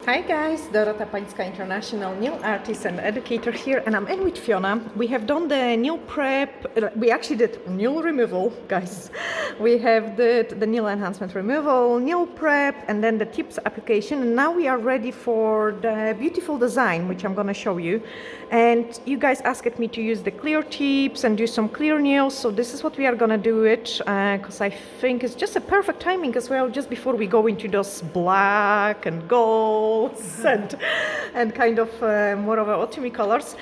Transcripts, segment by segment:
Hi guys, Dorota International nail artist and educator here, and I'm in with Fiona. We have done the nail prep, we actually did nail removal, guys. We have did the nail enhancement removal, nail prep, and then the tips application, and now we are ready for the beautiful design, which I'm gonna show you. And you guys asked me to use the clear tips and do some clear nails, so this is what we are gonna do it, because I think it's just a perfect timing as well, just before we go into those black and gold and kind of more of autumny colors.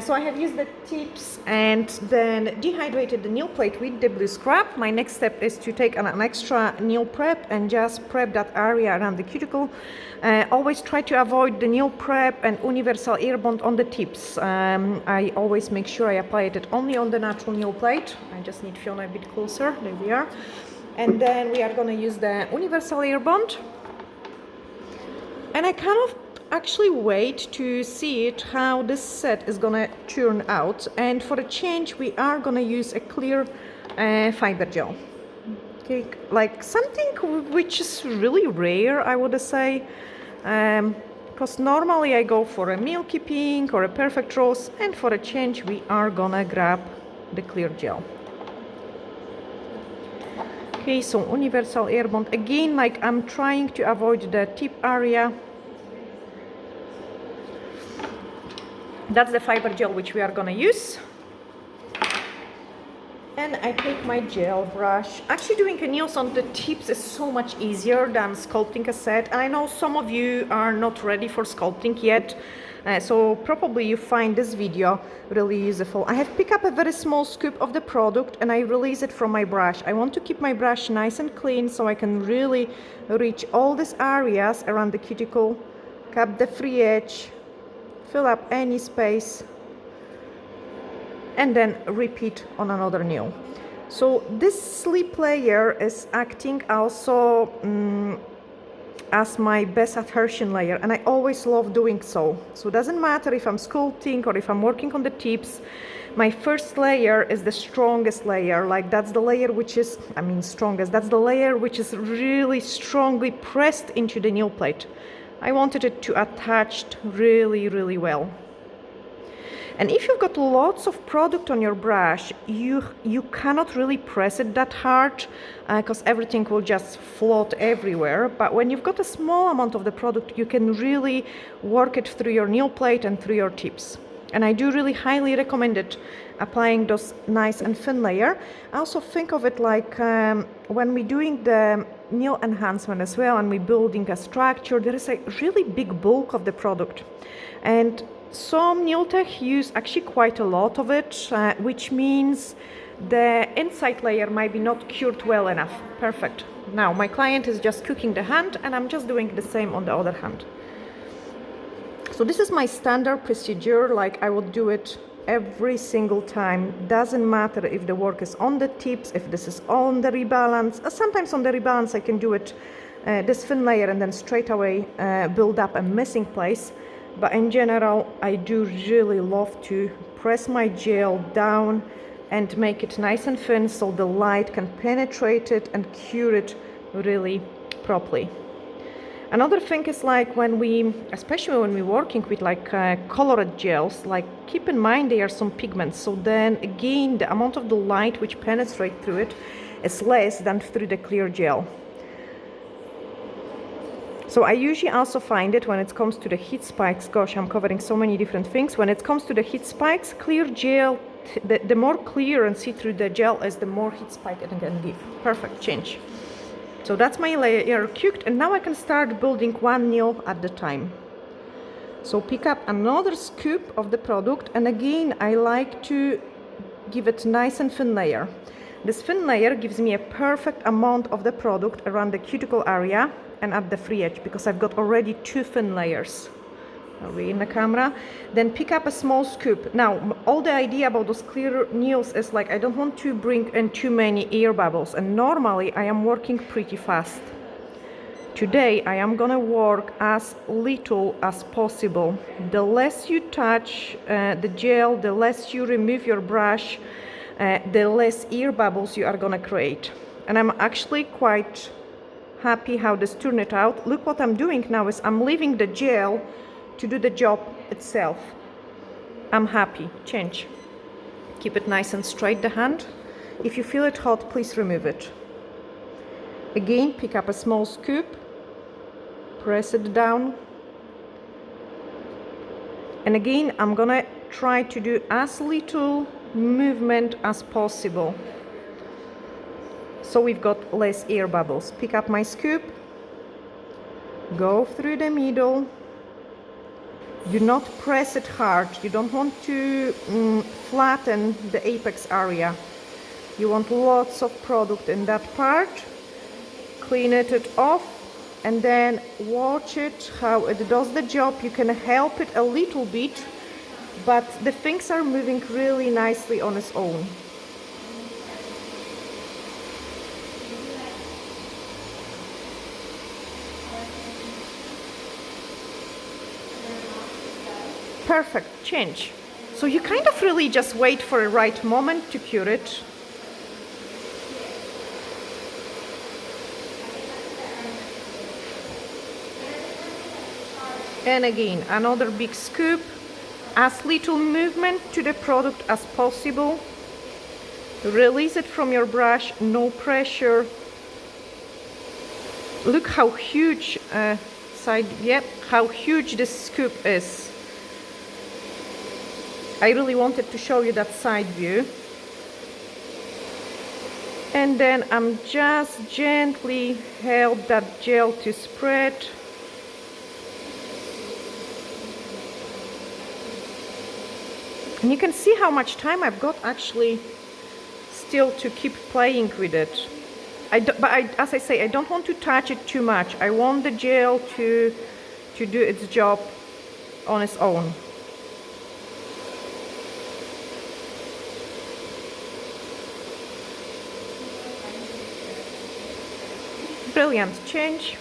So I have used the tips and then dehydrated the nail plate with the blue scrub. My next step is to take an extra nail prep and just prep that area around the cuticle. Always try to avoid the nail prep and universal air bond on the tips. I always make sure I apply it only on the natural nail plate. I just need Fiona a bit closer. There we are. And then we are going to use the universal air bond. And I kind of actually wait to see it how this set is gonna turn out. And for a change, we are gonna use a clear fiber gel. Okay, like something which is really rare, I would say. Because normally I go for a milky pink or a perfect rose, and for a change, we are gonna grab the clear gel. Okay, so universal air bond again, like I'm trying to avoid the tip area. That's the fiber gel which we are gonna use. And I take my gel brush. Actually doing nails on the tips is so much easier than sculpting a set. And I know some of you are not ready for sculpting yet. So probably you find this video really useful. I have picked up a very small scoop of the product and I release it from my brush. I want to keep my brush nice and clean so I can really reach all these areas around the cuticle, cap the free edge, fill up any space, and then repeat on another nail. So this slip layer is acting also as my best adhesion layer, and I always love doing so. So it doesn't matter if I'm sculpting or if I'm working on the tips, my first layer is the strongest layer. Like that's the layer which is, strongest, that's the layer which is really strongly pressed into the nail plate. I wanted it to attach really, really well. And if you've got lots of product on your brush, you cannot really press it that hard because everything will just float everywhere. But when you've got a small amount of the product, you can really work it through your nail plate and through your tips. And I do really highly recommend it, applying those nice and thin layer. I also think of it like when we're doing the nail enhancement as well and we're building a structure, there is a really big bulk of the product. And some nail tech use actually quite a lot of it, which means the inside layer might be not cured well enough. Perfect. Now my client is just cooking the hand and I'm just doing the same on the other hand. So this is my standard procedure, like I would do it every single time. Doesn't matter if the work is on the tips, if this is on the rebalance. Sometimes on the rebalance I can do it this thin layer and then straight away build up a missing place. But in general, I do really love to press my gel down and make it nice and thin so the light can penetrate it and cure it really properly. Another thing is like especially when we're working with like colored gels, like keep in mind there are some pigments. So then again, the amount of the light which penetrates through it is less than through the clear gel. So I usually also find it when it comes to the heat spikes. Gosh, I'm covering so many different things. When it comes to the heat spikes, clear gel, the more clear and see-through the gel is, the more heat spike it can give. Perfect change. So that's my layer cooked, and now I can start building one nail at the time. So pick up another scoop of the product, and again I like to give it nice and thin layer. This thin layer gives me a perfect amount of the product around the cuticle area and at the free edge, because I've got already two thin layers. Are we in the camera? Then pick up a small scoop. Now, all the idea about those clear nails is like I don't want to bring in too many air bubbles, and normally I am working pretty fast. Today I am gonna work as little as possible. The less you touch the gel, the less you remove your brush, the less air bubbles you are gonna create. And I'm actually quite happy how this turned it out. Look what I'm doing now is I'm leaving the gel to do the job itself. I'm happy. Change. Keep it nice and straight, the hand. If you feel it hot, please remove it. Again, pick up a small scoop, press it down. And again, I'm gonna try to do as little movement as possible, so we've got less air bubbles. Pick up my scoop, go through the middle. Do not press it hard. You don't want to flatten the apex area. You want lots of product in that part. Clean it off and then watch it how it does the job. You can help it a little bit, but the things are moving really nicely on its own. Perfect, change. So you kind of really just wait for the right moment to cure it. And again, another big scoop, as little movement to the product as possible. Release it from your brush, no pressure. Look how huge how huge this scoop is. I really wanted to show you that side view. And then I'm just gently help that gel to spread. And you can see how much time I've got actually still to keep playing with it. As I say, I don't want to touch it too much. I want the gel to do its job on its own. Brilliant, change.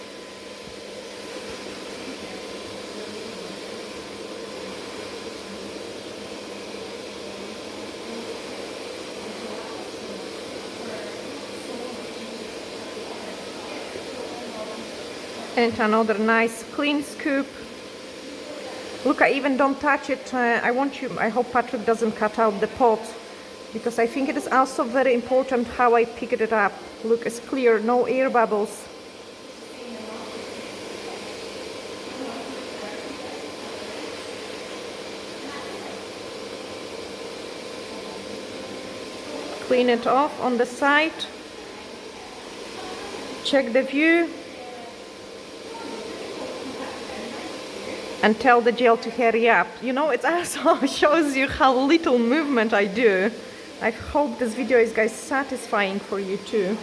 And another nice clean scoop. Look, I even don't touch it. I hope Patrick doesn't cut out the pot, because I think it is also very important how I pick it up. Look, it's clear, no air bubbles. Clean it off on the side. Check the view. And tell the gel to hurry up. You know, it also shows you how little movement I do. I hope this video is, guys, satisfying for you too.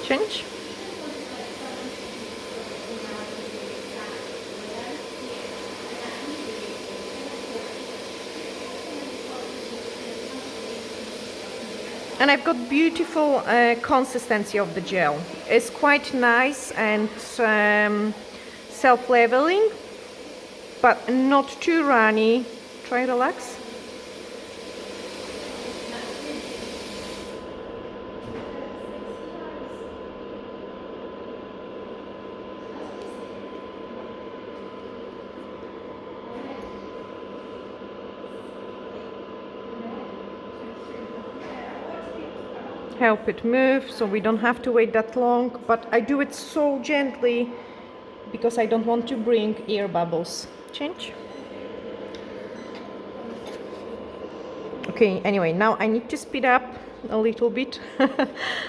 Change. And I've got beautiful consistency of the gel. It's quite nice and self-leveling, but not too runny. Try relax. Help it move so we don't have to wait that long, but I do it so gently because I don't want to bring air bubbles. Change. Okay, anyway, now I need to speed up a little bit.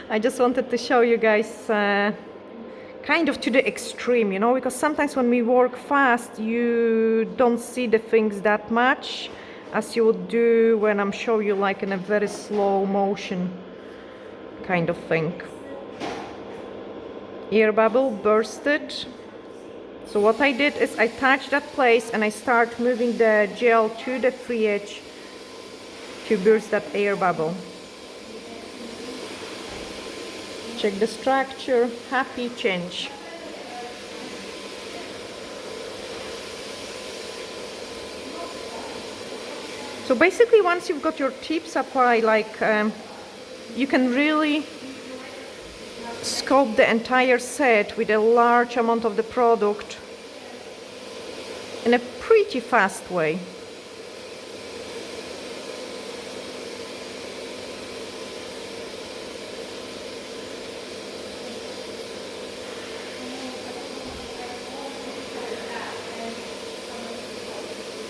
I just wanted to show you guys kind of to the extreme, you know, because sometimes when we work fast you don't see the things that much as you would do when I'm showing you like in a very slow motion kind of thing. Air bubble bursted. So what I did is I touched that place and I start moving the gel to the free edge to burst that air bubble. Check the structure, happy, change. So basically once you've got your tips applied like you can really sculpt the entire set with a large amount of the product in a pretty fast way.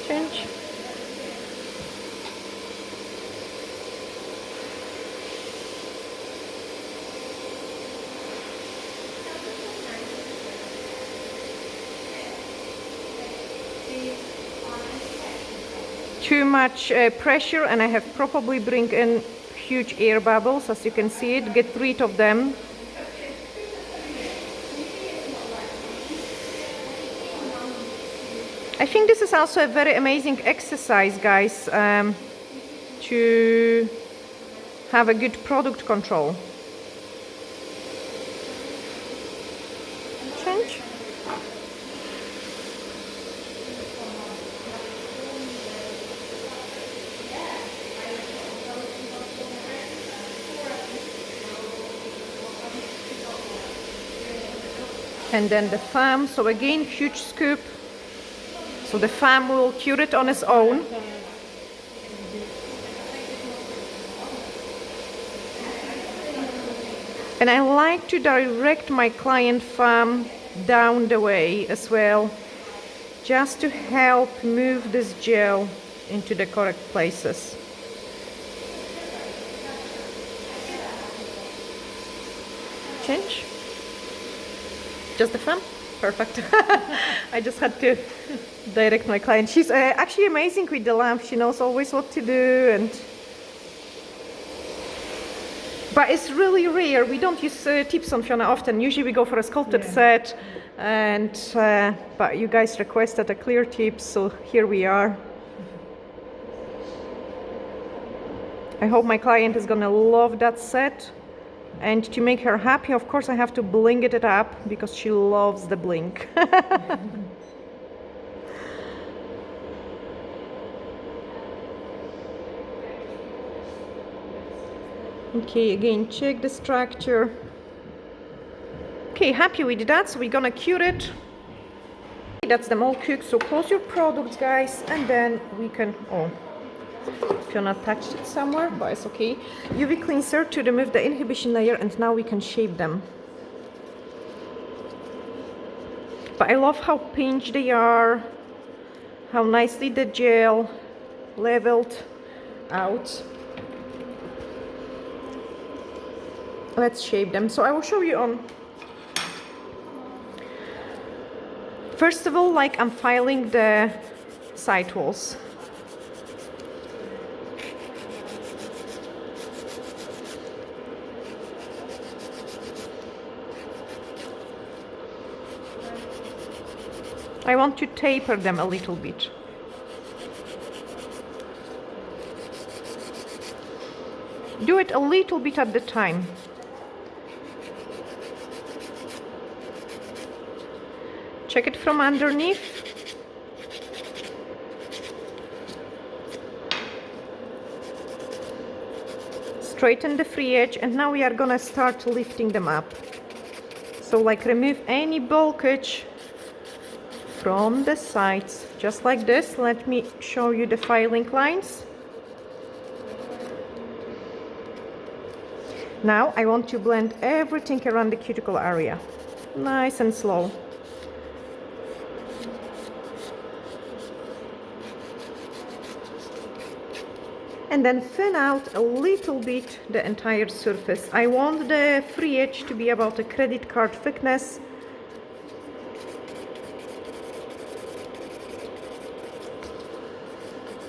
Change. Too much pressure, and I have probably bring in huge air bubbles, as you can see it. Get rid of them. I think this is also a very amazing exercise, guys, to have a good product control. Change. And then the foam, so again, huge scoop. So the foam will cure it on its own. And I like to direct my client foam down the way as well, just to help move this gel into the correct places. Change. Just the foam? Perfect. I just had to direct my client. She's actually amazing with the lamp. She knows always what to do, and but it's really rare. We don't use tips on Fiona often. Usually we go for a sculpted set, and but you guys requested a clear tip, so here we are. I hope my client is gonna love that set. And to make her happy, of course, I have to bling it up because she loves the bling. Okay, again, check the structure. Okay, happy with that, so we're gonna cure it. That's them all cooked, so close your products, guys, and then we can, oh, Fiona touched it somewhere, but it's okay. UV cleanser to remove the inhibition layer, and now we can shape them. But I love how pinched they are, how nicely the gel leveled out. Let's shape them. So I will show you on. First of all, like, I'm filing the side walls. I want to taper them a little bit. Do it a little bit at the time. Check it from underneath. Straighten the free edge, and now we are gonna start lifting them up. So like, remove any bulkage from the sides, just like this. Let me show you the filing lines. Now I want to blend everything around the cuticle area, nice and slow. And then thin out a little bit the entire surface. I want the free edge to be about a credit card thickness.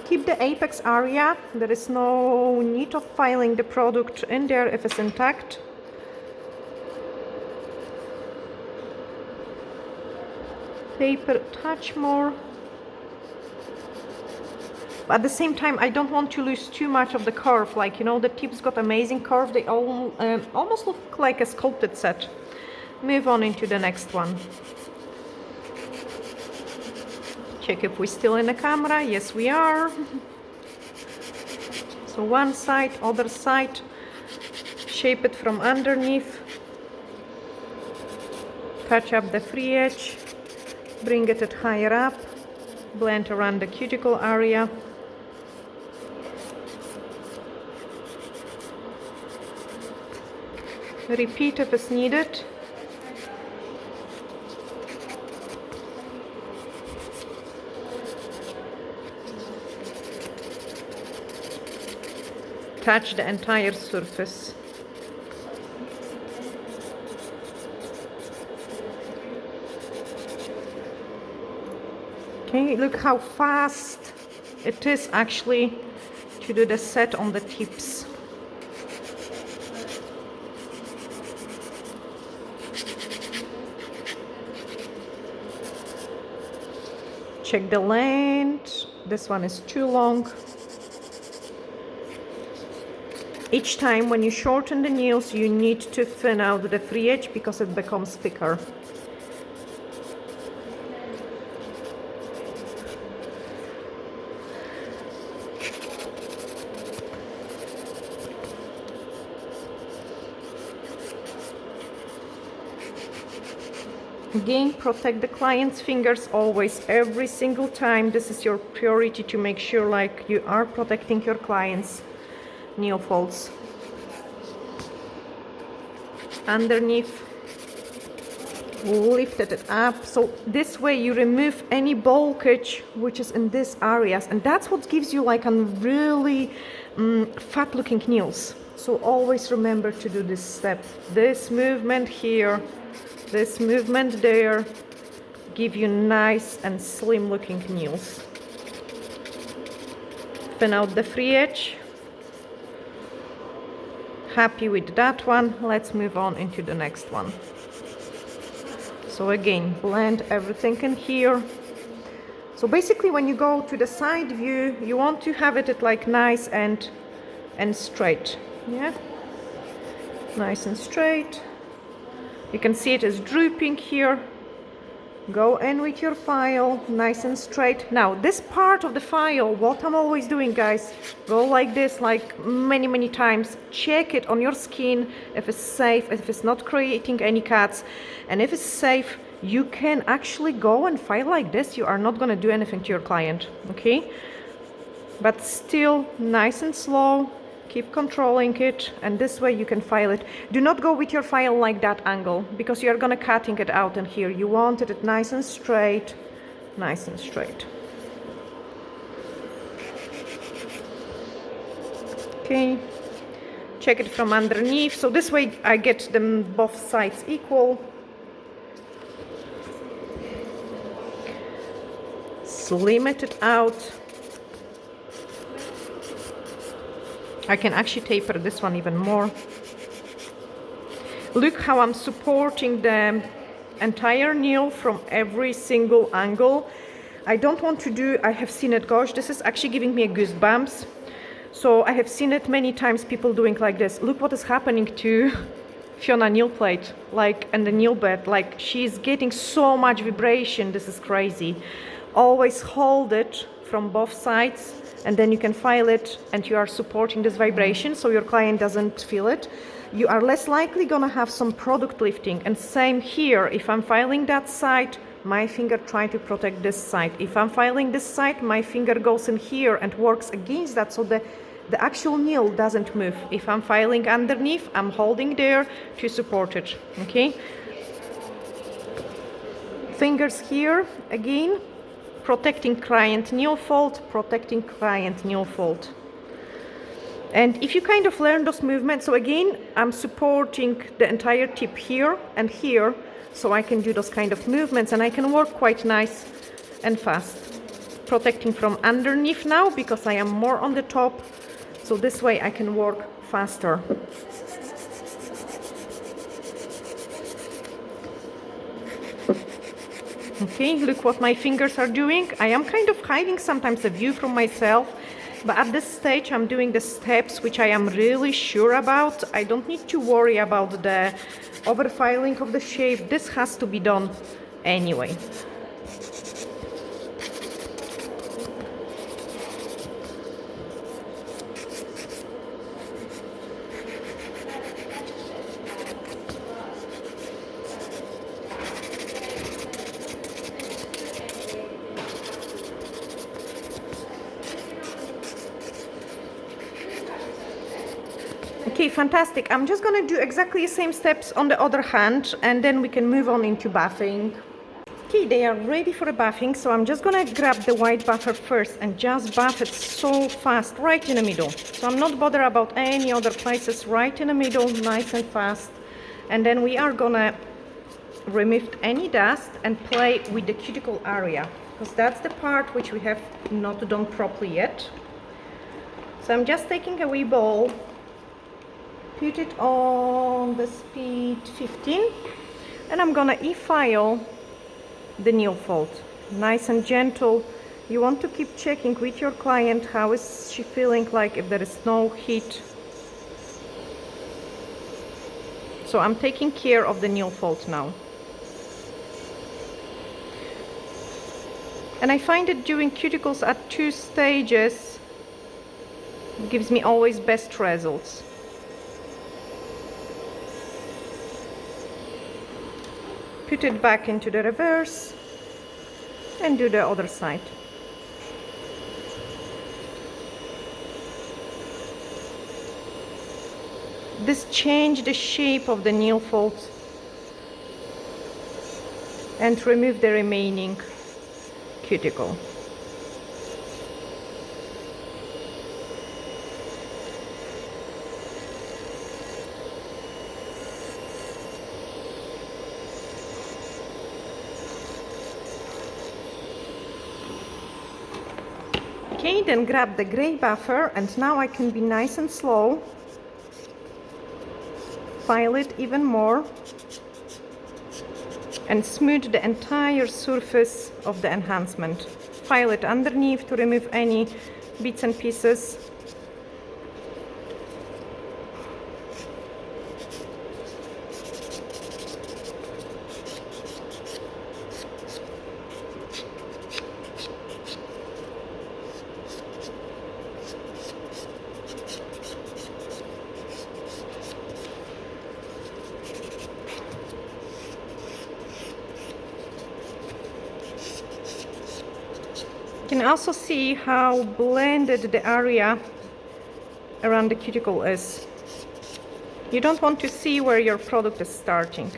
Keep the apex area. There is no need of filing the product in there if it's intact. Taper a touch more. But at the same time, I don't want to lose too much of the curve. Like, you know, the tips got amazing curve. They all almost look like a sculpted set. Move on into the next one. Check if we're still in the camera. Yes, we are. So one side, other side. shape it from underneath, touch up the free edge, bring it higher up, blend around the cuticle area. Repeat if it's needed. Touch the entire surface. Okay, look how fast it is actually to do the set on the tips. Check the length. This one is too long. Each time when you shorten the nails, you need to thin out the free edge because it becomes thicker. Again, protect the client's fingers always, every single time. This is your priority, to make sure like you are protecting your client's nail folds. Underneath, lifted it up, so this way you remove any bulkage which is in these areas, and that's what gives you like a really fat looking nails. So always remember to do this step. This movement here, this movement there, give you nice and slim looking nails. Thin out the free edge. Happy with that one. Let's move on into the next one. So again, blend everything in here. So basically when you go to the side view, you want to have it at like nice and straight. Yeah, nice and straight. You can see it is drooping here. Go in with your file, nice and straight. Now this part of the file, what I'm always doing, guys, go like this, like many times. Check it on your skin if it's safe, if it's not creating any cuts, and if it's safe, you can actually go and file like this. You are not going to do anything to your client, okay? But still nice and slow. Keep controlling it, and this way you can file it. Do not go with your file like that angle, because you're gonna cutting it out in here. You want it nice and straight, nice and straight. Okay, check it from underneath. So this way I get them both sides equal. Slim it out. I can actually taper this one even more. Look how I'm supporting the entire nail from every single angle. I don't want to do, I have seen it, gosh, this is actually giving me a goosebumps. So I have seen it many times, people doing like this. Look what is happening to Fiona nail plate, like, and the nail bed, like she's getting so much vibration. This is crazy. Always hold it from both sides, and then you can file it, and you are supporting this vibration so your client doesn't feel it. You are less likely gonna have some product lifting. And same here, if I'm filing that side, my finger try to protect this side. If I'm filing this side, my finger goes in here and works against that, so the actual nail doesn't move. If I'm filing underneath, I'm holding there to support it, okay? Fingers here, again, protecting client nail fold, protecting client nail fold. And if you kind of learn those movements, so again, I'm supporting the entire tip here and here, so I can do those kind of movements, and I can work quite nice and fast. Protecting from underneath now, because I am more on the top, so this way I can work faster. Okay, look what my fingers are doing. I am kind of hiding sometimes the view from myself, but at this stage I'm doing the steps which I am really sure about. I don't need to worry about the overfiling of the shape. This has to be done anyway. Okay, fantastic. I'm just gonna do exactly the same steps on the other hand, and then we can move on into buffing. Okay, they are ready for the buffing, so I'm just gonna grab the white buffer first and just buff it so fast, right in the middle. So I'm not bothered about any other places, right in the middle, nice and fast. And then we are gonna remove any dust and play with the cuticle area, because that's the part which we have not done properly yet. So I'm just taking a wee ball, put it on the speed 15, and I'm gonna e-file the nail fold, nice and gentle. You want to keep checking with your client how is she feeling, like if there is no heat. So I'm taking care of the nail fold now. And I find that doing cuticles at 2 stages gives me always best results. Put it back into the reverse and do the other side. This change the shape of the nail folds and remove the remaining cuticle. Okay, then grab the gray buffer, and now I can be nice and slow. File it even more and smooth the entire surface of the enhancement. File it underneath to remove any bits and pieces. You can also see how blended the area around the cuticle is. You don't want to see where your product is starting.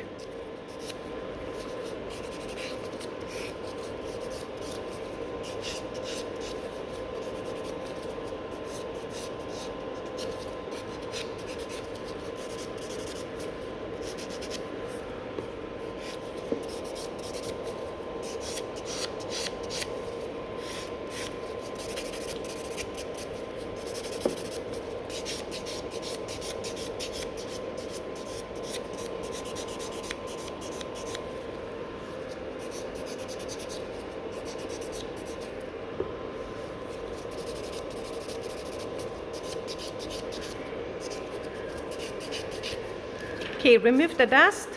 Okay, remove the dust,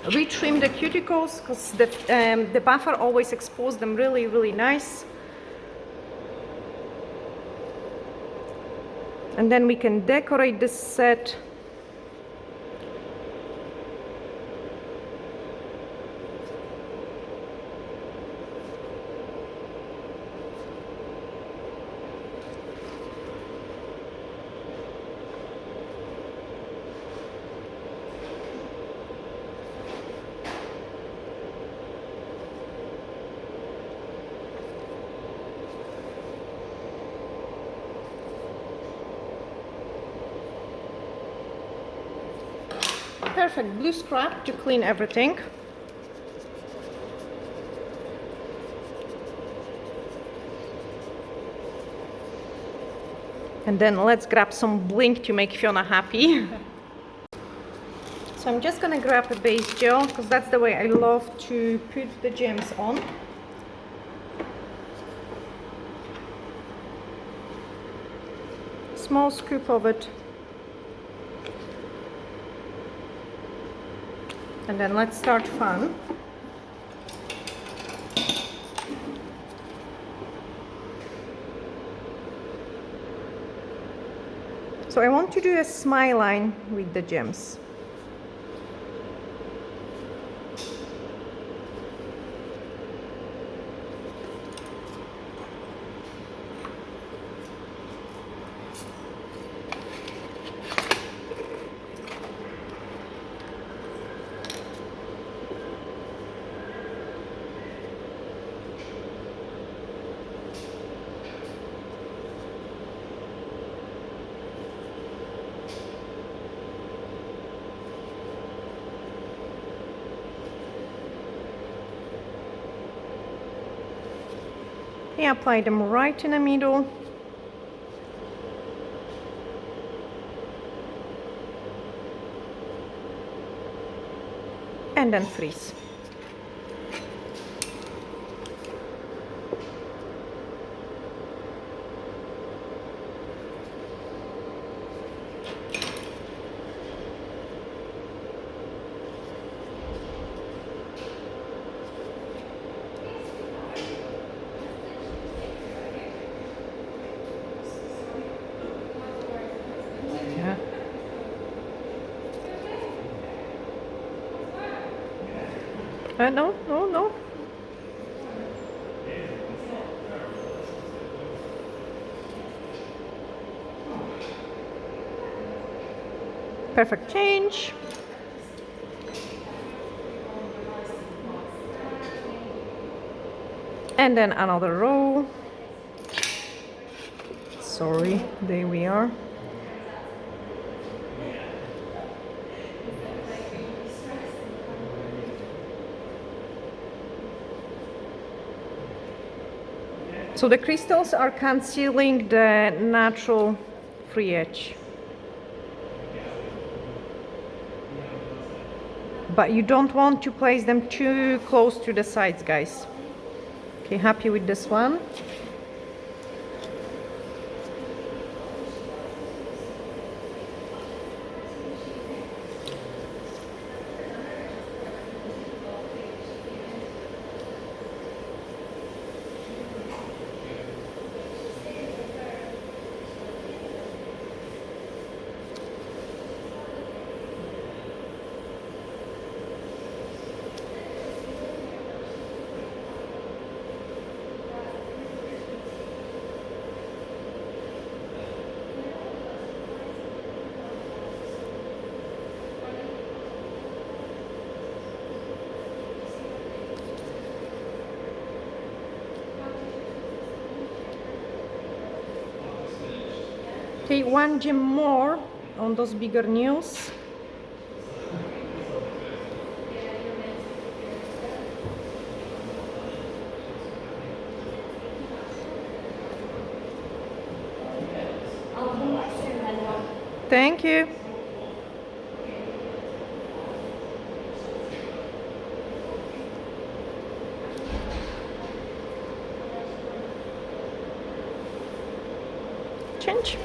retrim the cuticles, because the buffer always exposes them really nice. And then we can decorate this set. Perfect blue scrap to clean everything. And then let's grab some blink to make Fiona happy. So I'm just gonna grab a base gel, because that's the way I love to put the gems on. Small scoop of it. And then let's start fun. So I want to do a smile line with the gems. I apply them right in the middle. And then freeze. Yeah. No, no, no. Perfect change. And then another row. Sorry, there we are. So the crystals are concealing the natural free edge. But you don't want to place them too close to the sides, guys. Okay, happy with this one. Okay, one gem more on those bigger nails. Thank you. Change.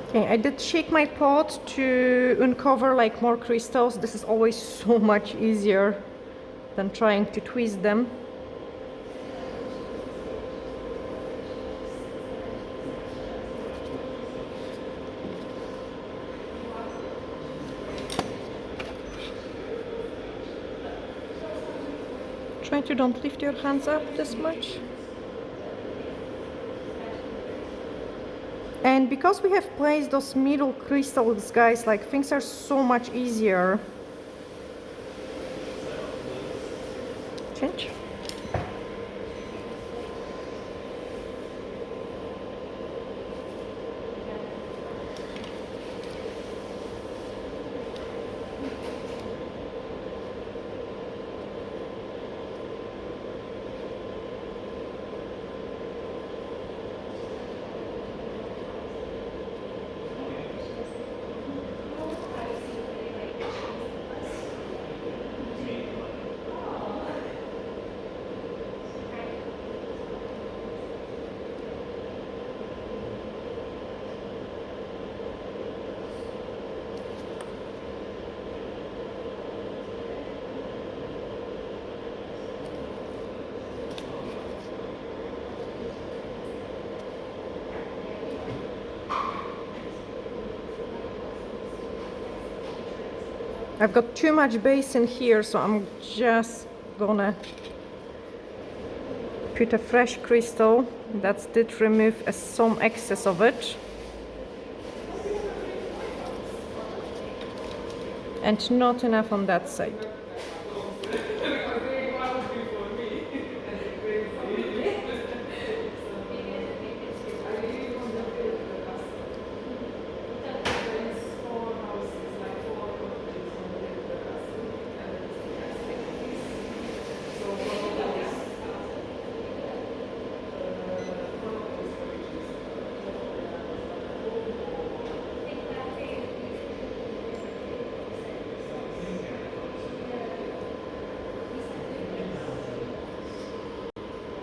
Okay, I did shake my pot to uncover like more crystals. This is always so much easier than trying to twist them. Try to don't lift your hands up this much. And because we have placed those middle crystals, guys, like things are so much easier. Change. I've got too much base in here, so I'm just gonna put a fresh crystal that did remove some excess of it. and not enough on that side.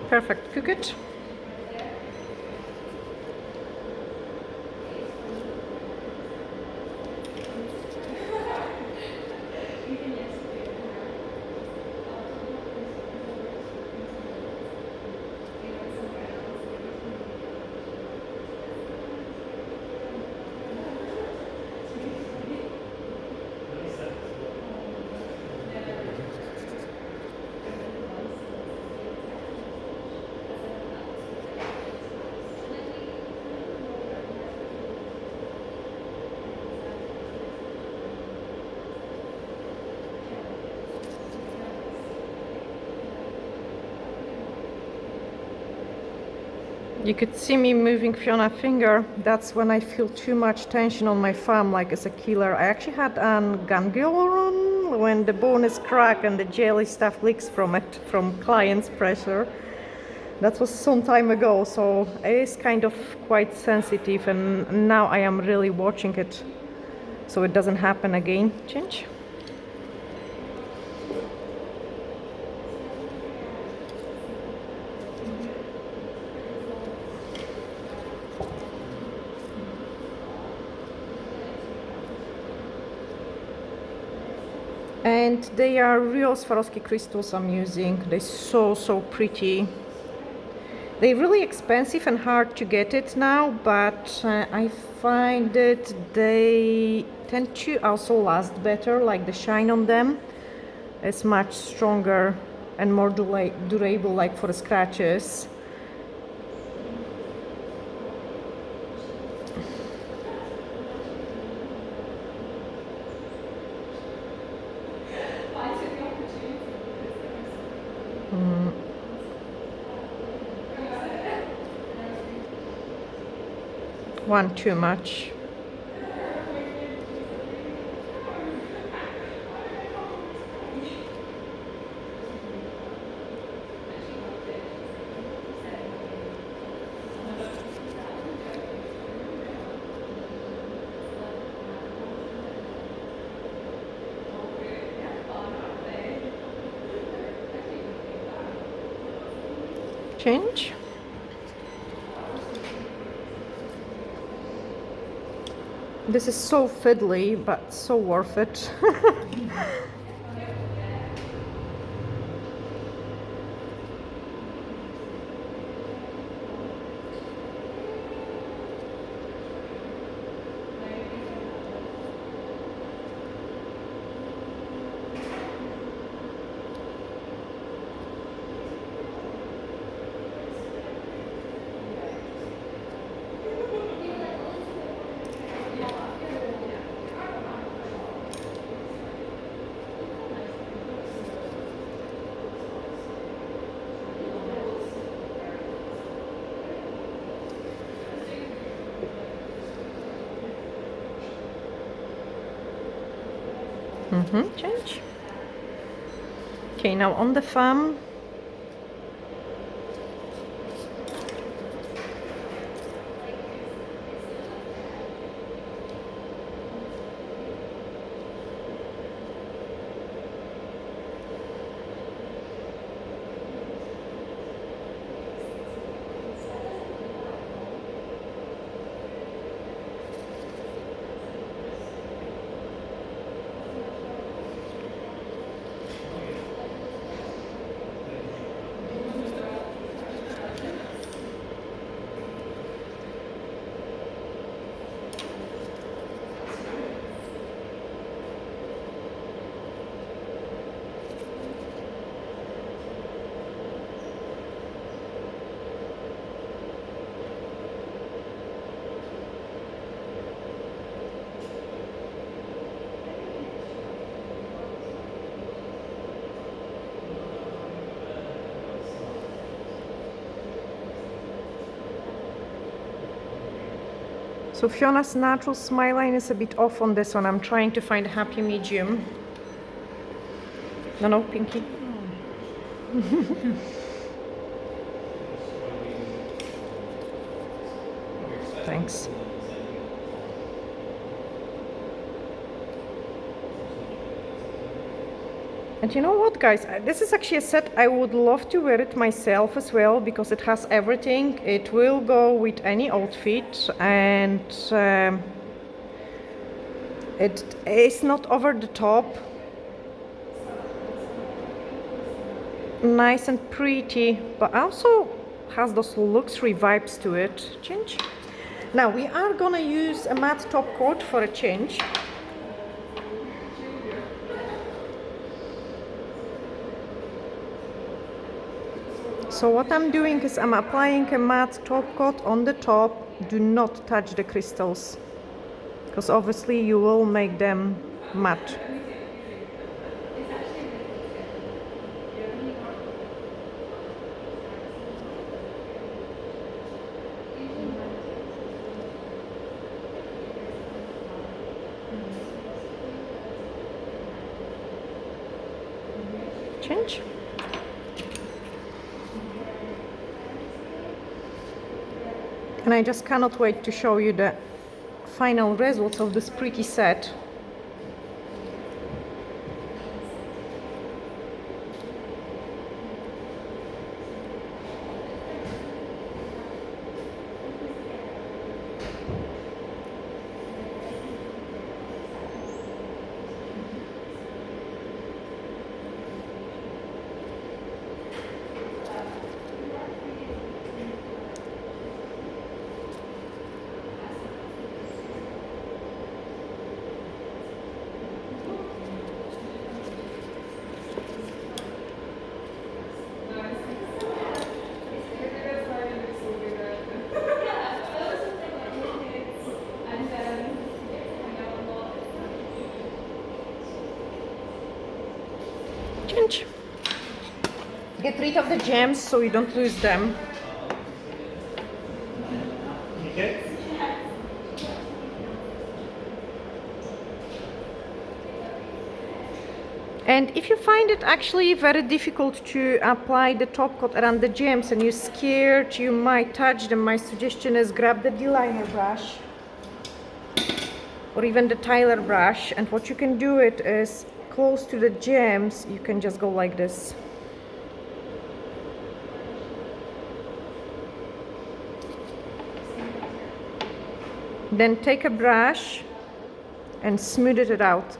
Perfect, cook it. You could see me moving Fiona finger. That's when I feel too much tension on my thumb, like as a killer. I actually had an ganglion run when the bone is cracked and the jelly stuff leaks from it, from client's pressure. That was some time ago, so it is kind of quite sensitive, and now I am really watching it so it doesn't happen again. Change. And they are real Swarovski crystals I'm using. They're so pretty. They're really expensive and hard to get it now, but I find that they tend to also last better, like the shine on them is much stronger and more durable, like for scratches. One too much. Change. This is so fiddly, but so worth it. Change. Okay, now on the thumb. So Fiona's natural smile line is a bit off on this one. I'm trying to find a happy medium. No, Pinky. Thanks. And you know what, guys? This is actually a set I would love to wear it myself as well, because it has everything. It will go with any outfit, and it is not over the top. Nice and pretty, but also has those luxury vibes to it. Change. Now we are gonna use a matte top coat for a change. So what I'm doing is I'm applying a matte top coat on the top. Do not touch the crystals, because obviously you will make them matte. Change. And I just cannot wait to show you the final results of this pretty set. Change. Get rid of the gems so you don't lose them. Okay. And if you find it actually very difficult to apply the top coat around the gems and you're scared you might touch them, my suggestion is grab the D-liner brush or even the Tyler brush, and what you can do it is close to the gems, you can just go like this. Then take a brush and smooth it out.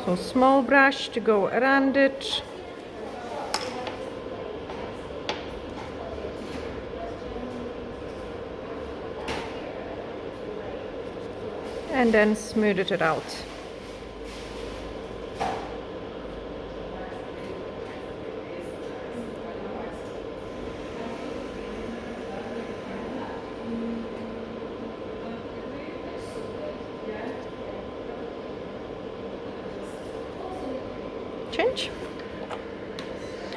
So small brush to go around it. And then smooth it out. Change.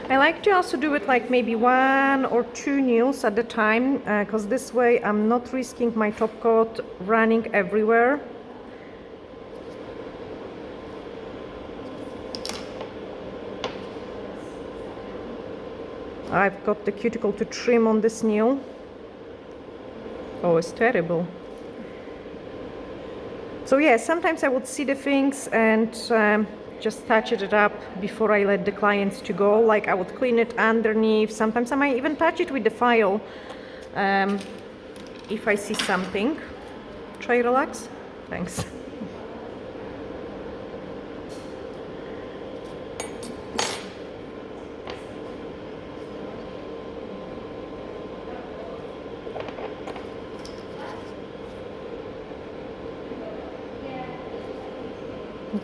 I like to also do it like maybe 1 or 2 nails at a time, because this way I'm not risking my top coat running everywhere. I've got the cuticle to trim on this nail. Oh, it's terrible. So yeah, sometimes I would see the things and just touch it up before I let the clients to go. Like I would clean it underneath. Sometimes I might even touch it with the file if I see something. Try relax. Thanks.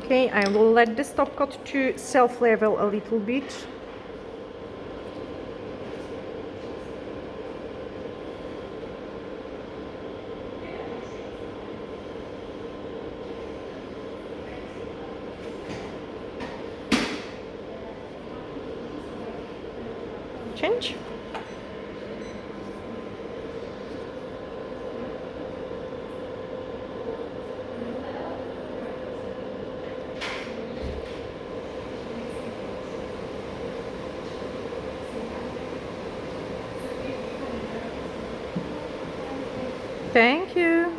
Okay, I will let this top coat to self-level a little bit. change. Thank you.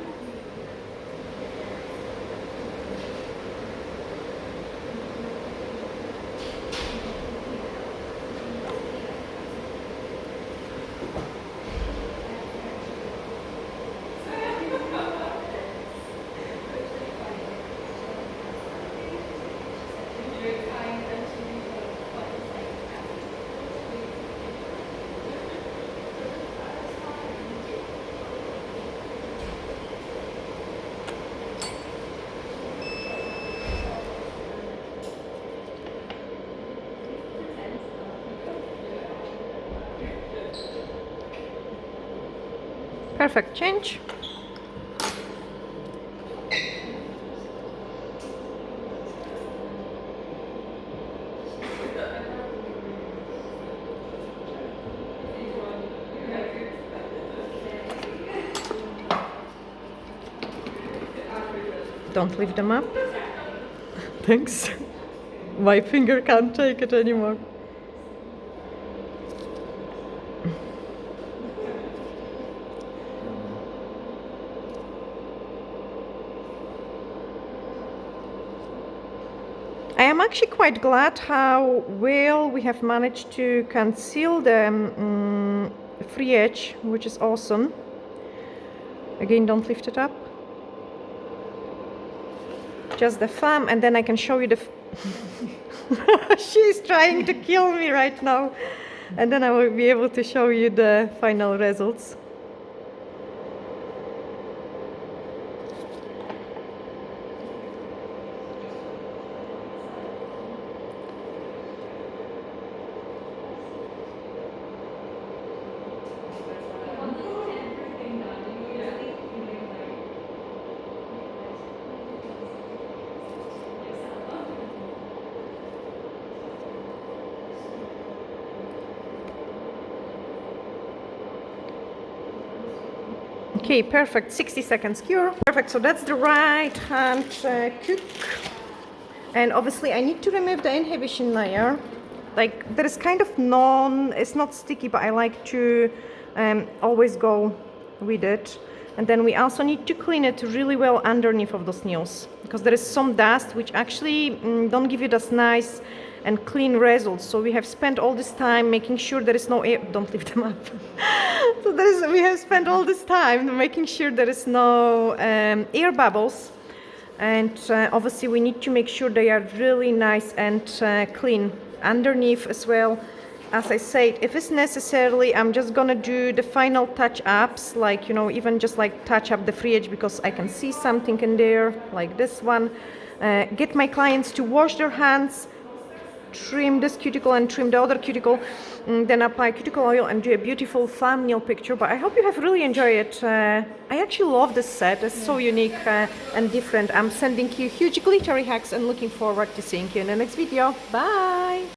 Perfect, change. Don't leave them up. Thanks. My finger can't take it anymore. I am actually quite glad how well we have managed to conceal the free edge, which is awesome. Again, don't lift it up. Just the thumb, and then I can show you the... She's trying to kill me right now. And then I will be able to show you the final results. Okay, perfect. 60 seconds cure. Perfect. So that's the right hand cook. And obviously I need to remove the inhibition layer. Like there is kind of it's not sticky, but I like to always go with it. And then we also need to clean it really well underneath of those nails, because there is some dust which actually don't give you this nice and clean results. So we have spent all this time making sure there is no air. Don't lift them up. So we have spent all this time making sure there is no air bubbles, and obviously we need to make sure they are really nice and clean underneath as well. As I said, if it's necessary, I'm just gonna do the final touch-ups, like, you know, even just like touch up the free edge because I can see something in there, like this one. Get my clients to wash their hands, trim this cuticle and trim the other cuticle, then apply cuticle oil and do a beautiful thumbnail picture. But I hope you have really enjoyed it. I actually love this set. It's so unique and different. I'm sending you huge glittery hacks and looking forward to seeing you in the next video. Bye!